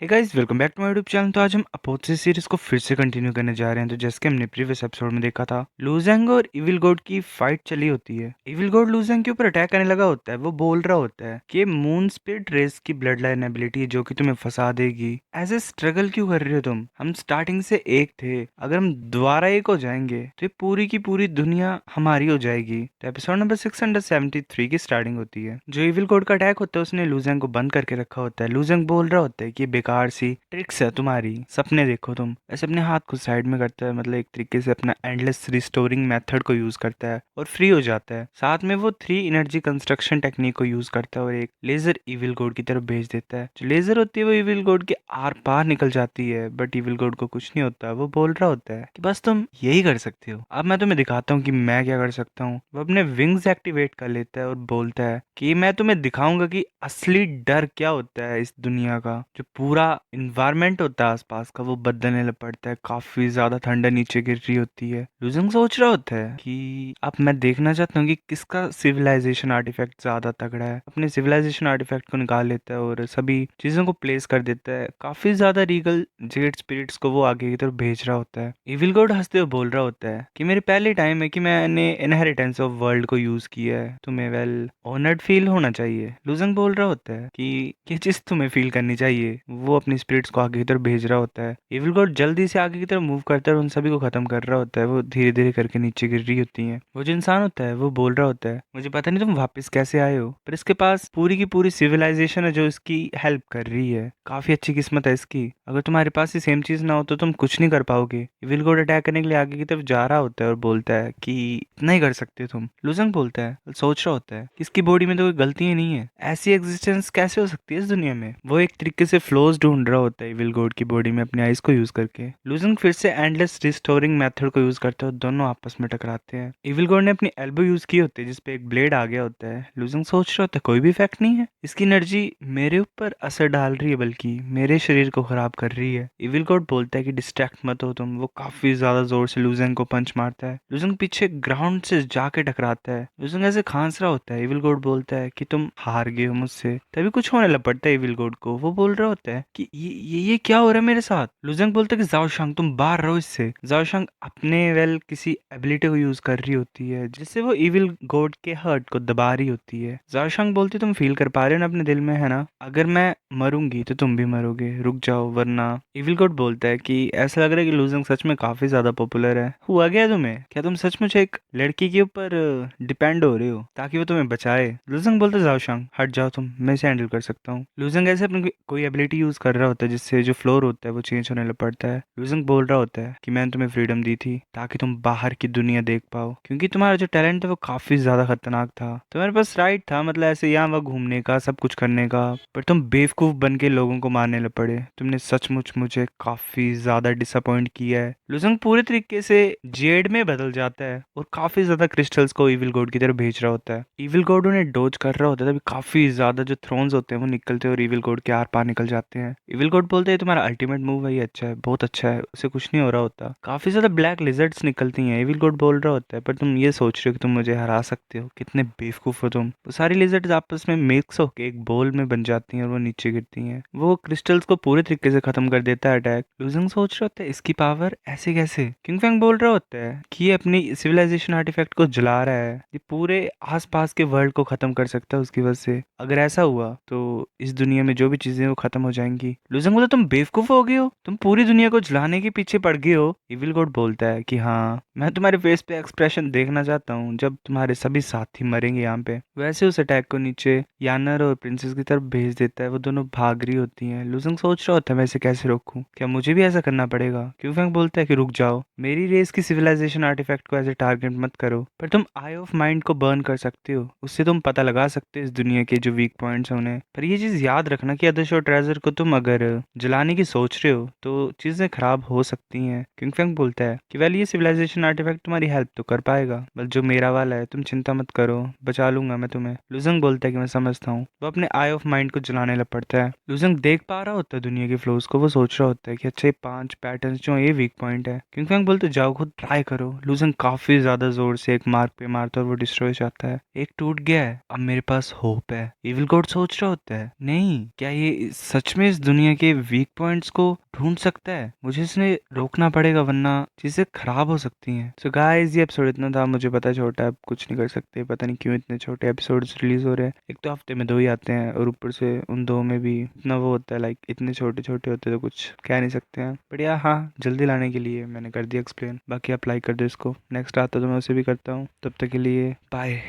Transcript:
Hey guys, welcome back to my YouTube channel. तो आज हम अपोथेसिस सीरीज को फिर से कंटिन्यू करने जा रहे हैं। तो जैसे कि हमने प्रीवियस एपिसोड में देखा था, लूजेंग और इविल गॉड की फाइट चली होती है। इविल गॉड लूजेंग के ऊपर अटैक करने लगा होता है। वो बोल रहा होता है कि मून स्पिरिट रेस की ब्लड लाइन एबिलिटी है जो कि तुम्हें फंसा देगी। ऐसे स्ट्रगल क्यों कर रहे हो तुम? हम स्टार्टिंग से एक थे, अगर हम दोबारा एक हो जाएंगे तो ये पूरी की पूरी दुनिया हमारी हो जाएगी। तो एपिसोड नंबर 673 की स्टार्टिंग होती है। जो इविल गॉड का अटैक होता है उसने लूजेंग को बंद करके रखा होता है। लूजेंग बोल रहा होता है कि बेकार सी ट्रिक्स है तुम्हारी, सपने देखो तुम। ऐसे अपने हाथ को साइड में करता है, मतलब एक तरीके से अपना एंडलेस रिस्टोरिंग मेथड को यूज करता है और फ्री हो जाता है। साथ में वो 3 एनर्जी कंस्ट्रक्शन टेक्निक को यूज करता है और एक लेजर इविल गॉड की तरफ भेज देता है। जो लेजर होती है वो इविल गॉड के आर पार निकल जाती है, बट इविल गॉड को कुछ नहीं होता। वो बोल रहा होता है कि बस तुम यही कर सकते हो, अब मैं तुम्हें दिखाता हूँ कि मैं क्या कर सकता हूँ। वो अपने विंग्स एक्टिवेट कर लेता है और बोलता है कि मैं तुम्हें दिखाऊंगा कि असली डर क्या होता है। इस दुनिया का जो पूरा इन्वायरमेंट होता है आसपास का वो बदलने लग पड़ता है। काफी ज्यादा ठंडा नीचे गिर रही होती है। लुजंग सोच रहा होता है कि अब मैं देखना चाहता हूँ कि किसका सिविलाइजेशन आर्टिफैक्ट ज्यादा तगड़ा है। अपने सिविलाइजेशन आर्टिफैक्ट को निकाल लेता है और सभी चीजों को प्लेस कर देता है। काफी ज्यादा रीगल जेड स्पिरिट्स को वो आगे की तरफ भेज रहा होता है। इविल गॉड हंसते हुए बोल रहा होता है कि मेरे पहले टाइम है कि मैंने इनहेरिटेंस ऑफ वर्ल्ड को यूज किया है, तुम्हें वेल ऑनर्ड फील होना चाहिए। लुजंग बोल रहा होता है कि ये चीज तुम्हें फील करनी चाहिए। वो अपनी स्पिरिट्स को आगे की तरफ भेज रहा होता है। इविल गॉड जल्दी से आगे की तरफ मूव करता है और उन सभी को खत्म कर रहा होता है। वो धीरे धीरे करके नीचे गिर रही होती है। वो जो इंसान होता है वो बोल रहा होता है मुझे पता नहीं तुम वापस कैसे आए हो, पर इसके पास पूरी की पूरी सिविलाइजेशन है जो इसकी हेल्प कर रही है। काफी अच्छी किस्मत है इसकी। अगर तुम्हारे पास ही सेम चीज ना हो तो तुम कुछ नहीं कर पाओगे। इविल गॉड अटैक करने के लिए आगे की तरफ जा रहा होता है और बोलता है कि इतना ही कर सकते हो तुम। लुजंग बोलता है, सोच रहा होता है कि इसकी बॉडी में तो कोई गलती ही नहीं है, ऐसी एग्जिस्टेंस कैसे हो सकती है इस दुनिया में। वो एक तरीके से फ्लोज ढूंढ रहा होता है इविल गॉड की बॉडी में अपनी आइज को यूज करके। लुजंग फिर से एंडलेस रिस्टोरिंग मेथड को यूज करते हैं और दोनों आपस में टकराते हैं। इविल गॉड ने अपनी एल्बो यूज की होती है जिसपे एक ब्लेड आ गया होता है। लुजंग सोच रहा होता है कोई भी इफेक्ट नहीं है, इसकी एनर्जी मेरे ऊपर असर डाल रही है बल्कि मेरे शरीर को खराब कर रही है। इविल गॉड बोलता है कि डिस्ट्रैक्ट मत हो तुम। वो काफी ज्यादा जोर से लुजंग को पंच मारता है। लुजंग पीछे ग्राउंड से जाके टकराता है। लुजंग ऐसे खांस रहा होता है। इविल गॉड बोलता है कि तुम हार गए हो मुझसे। तभी कुछ होने लग पड़ता है इविल गॉड को। वो बोल रहा होता है कि ये क्या हो रहा है मेरे साथ। लुजंग बोलता है कि जाओ शांग तुम बाहर रहो इससे। जाओ शांग अपने वेल किसी एबिलिटी को यूज कर रही होती है जिससे वो इविल गॉड के हर्ट को दबा रही होती है। जाओ शांग बोलती तुम फील कर पा रहे हो ना अपने दिल में, है ना, अगर मैं मरूंगी तो तुम भी मरोगे, रुक जाओ वरना। इविल गॉड बोलता है कि ऐसा लग रहा है कि लुजंग सच में काफी ज्यादा पॉपुलर है। हुआ गया तुम्हें? क्या तुम सचमुच एक लड़की के ऊपर डिपेंड हो रहे हो ताकि वो तुम्हें बचाए? लुजंग बोलता है जाओ शांग हट जाओ तुम, मैं इसे हैंडल कर सकता हूँ। लुजंग ऐसे अपनी कोई एबिलिटी यूज कर रहा होता है जिससे जो फ्लोर होता है वो चेंज होने लग पड़ता है। लुजंग बोल रहा होता है कि मैंने तुम्हें फ्रीडम दी थी ताकि तुम बाहर की दुनिया देख पाओ, क्योंकि तुम्हारा जो टैलेंट है वो काफी ज्यादा खतरनाक था। तुम्हारे पास राइट था, मतलब ऐसे यहाँ वहाँ घूमने का, सब कुछ करने का, पर तुम बेवकूफ बन के लोगों को मारने लग पड़े। तुमने सचमुच मुझे काफी ज्यादा डिसअपॉइंट किया है। लुजंग पूरे तरीके से जेड में बदल जाता है और काफी ज्यादा क्रिस्टल्स को इविल गॉड की तरफ भेज रहा होता है। इविल गॉड उन्हें डोज कर रहा होता है तभी काफी ज्यादा जो थ्रोन्स होते हैं वो निकलते हैं और इविल गॉड के आर पार निकल जाते हैं। इविल गॉड बोलते हैं तुम्हारा अल्टीमेट मूव है, ये अच्छा है, बहुत अच्छा है, उसे कुछ नहीं हो रहा होता। काफी ज्यादा ब्लैक लिजर्ड्स निकलती हैं। इविल गॉड बोल रहा होता है पर तुम ये सोच रहे हो कि तुम मुझे हरा सकते हो, कितने बेवकूफ हो तुम। वो सारी लिजर्ड्स आपस में मिक्स होकर एक बोल में बन जाती हैं और वो नीचे गिरती हैं। वो क्रिस्टल्स को पूरे तरीके से खत्म कर देता है अटैक। लुजंग सोच रहा होता है इसकी पावर ऐसे कैसे। किंग फैंग बोल रहा होता है कि ये अपनी सिविलाइजेशन आर्टिफैक्ट को जला रहा है, ये पूरे आसपास के वर्ल्ड को खत्म कर सकता है उसकी वजह से। अगर ऐसा हुआ तो इस दुनिया में जो भी चीजें वो खत्म हो जाएंगी। लुजंग बोला तुम बेवकूफ हो गए हो, तुम पूरी दुनिया को जलाने के पीछे पड़ गए हो। इविल गॉड बोलता है कि हाँ, मैं तुम्हारे फेस पे एक्सप्रेशन देखना चाहता हूँ जब तुम्हारे सभी साथी मरेंगे यहाँ पे। वैसे उस अटैक को नीचे यानर और प्रिंसेस की तरफ भेज देता है। वो दोनों भाग रही होती हैं। लुजंग सोच रहा होता है मैं इसे कैसे रोकूं, क्या मुझे भी ऐसा करना पड़ेगा। क्यूफैंग बोलता है कि रुक जाओ, मेरी रेस की सिविलाइजेशन आर्टिफैक्ट को ऐसे टारगेट मत करो, पर तुम आई ऑफ माइंड को बर्न कर सकते हो, उससे तुम पता लगा सकते हो इस दुनिया के जो वीक पॉइंट्स हैं उन्हें। पर ये चीज याद रखना कि आदर्श और ट्रेजर को तुम अगर जलाने की सोच रहे हो तो चीजें खराब हो सकती हैं। किंगफैंग बोलता है कि वेल ये सिविलाइजेशन आर्टिफैक्ट तुम्हारी हेल्प तो कर पाएगा, बस जो मेरा वाला है तुम चिंता मत करो, बचा लूंगा मैं तुम्हें। लुजंग बोलता है कि मैं समझता हूँ। वो अपने आई ऑफ माइंड को जलाने लग पड़ता है। लुजंग देख पा रहा होता है दुनिया के फ्लोज को। वो सोच रहा होता है कि अच्छे 5 पैटर्न जो हैं, ये वीक पॉइंट है। किंगफैंग बोलते जाओ खुद ट्राई करो। लुजंग काफी ज्यादा जोर से एक मार्क पे मारता है और वो डिस्ट्रॉय हो जाता है। एक टूट गया है, अब मेरे पास होप है। इविल गॉड सोच रहा होता है नहीं, क्या ये सच में इस दुनिया के वीक पॉइंट्स को ढूंढ सकता है, मुझे इसने रोकना पड़ेगा वरना चीजें खराब हो सकती हैं। सो गाइस ये एपिसोड इतना था, मुझे पता है छोटा है, अब कुछ नहीं कर सकते, पता नहीं क्यों इतने छोटे एपिसोड्स रिलीज हो रहे हैं। एक तो हफ्ते में 2 ही आते हैं और ऊपर से उन 2 में भी इतना वो होता है, लाइक इतने छोटे छोटे होते हैं तो कुछ कह नहीं सकते हैं। बट यार हाँ, जल्दी लाने के लिए मैंने कर दिया एक्सप्लेन। बाकी आप लाइक कर दो इसको, नेक्स्ट आता तो मैं उसे भी करता हूँ। तब तक के लिए बाय।